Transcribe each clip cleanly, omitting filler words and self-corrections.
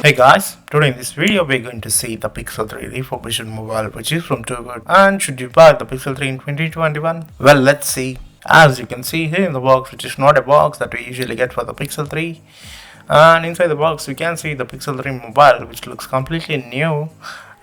Hey guys, today in this video we're going to see the Pixel 3 refurbished mobile which is from Too Good. And should you buy the Pixel 3 in 2021? Well, let's see. As you can see here in the box, which is not a box that we usually get for the Pixel 3. And inside the box we can see the Pixel 3 mobile which looks completely new.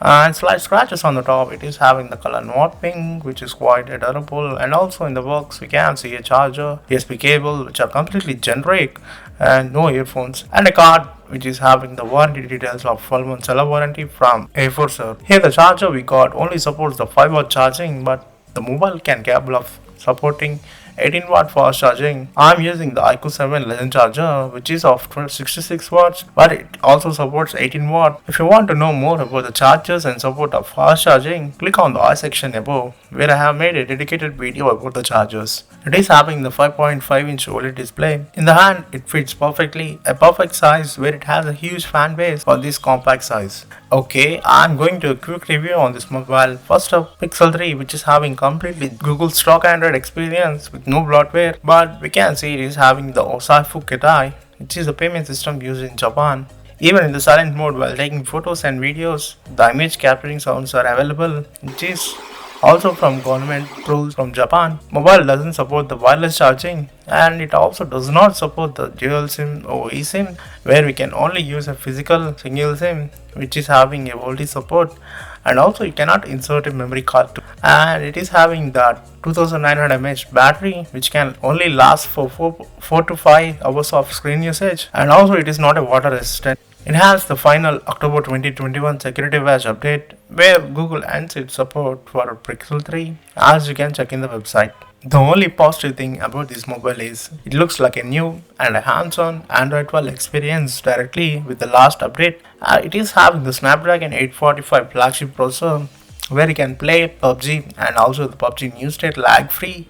And slight scratches on the top. It is having the color matte pink, which is quite adorable. And also in the box we can see a charger, USB cable, which are completely generic, and no earphones, and a card which is having the warranty details of 12 months seller warranty from A4 Sir. Here the charger we got only supports the 5-watt charging, but the mobile can capable of supporting 18-watt fast charging. I'm using the iQOO 7 Legend charger, which is of 66 watts, but it also supports 18 watt. If you want to know more about the chargers and support of fast charging, click on the I section above, where I have made a dedicated video about the chargers. It is having the 5.5-inch OLED display. In the hand, it fits perfectly, a perfect size where it has a huge fan base for this compact size. Okay, I'm going to a quick review on this mobile. First up, Pixel 3, which is having completely Google stock Android experience with no bloatware, but we can see it is having the Osaifu Ketai, which is a payment system used in Japan. Even in the silent mode while taking photos and videos, the image capturing sounds are available, which is also from government rules from Japan. Mobile doesn't support the wireless charging, and it also does not support the dual SIM or eSIM, where we can only use a physical single SIM, which is having a voltage support, and also you cannot insert a memory card too. And it is having that 2900 mAh battery, which can only last for 4 to 5 hours of screen usage, and also it is not a water resistant. It has the final October 2021 security patch update, where Google ends its support for Pixel 3, as you can check in the website. The only positive thing about this mobile is it looks like a new and a hands-on Android 12 experience directly with the last update. It is having the Snapdragon 845 flagship processor, where you can play PUBG and also the PUBG new state lag free,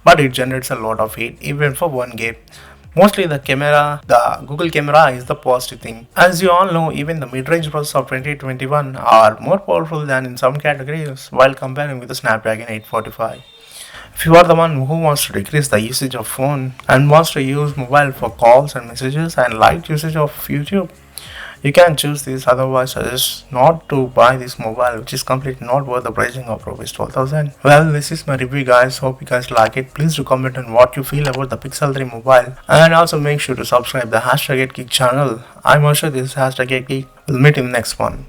but it generates a lot of heat even for one game. Mostly the camera, the Google camera is the positive thing. As you all know, even the mid-range processors of 2021 are more powerful than in some categories while comparing with the Snapdragon 845. If you are the one who wants to decrease the usage of phone and wants to use mobile for calls and messages and light usage of YouTube, you can choose this. Otherwise, I suggest not to buy this mobile, which is completely not worth the pricing of rupees 12,000. Well, this is my review, guys. Hope you guys like it. Please do comment on what you feel about the Pixel 3 mobile, and also make sure to subscribe the #GEEK channel. I'm sure this is #GEEK. We'll meet in the next one.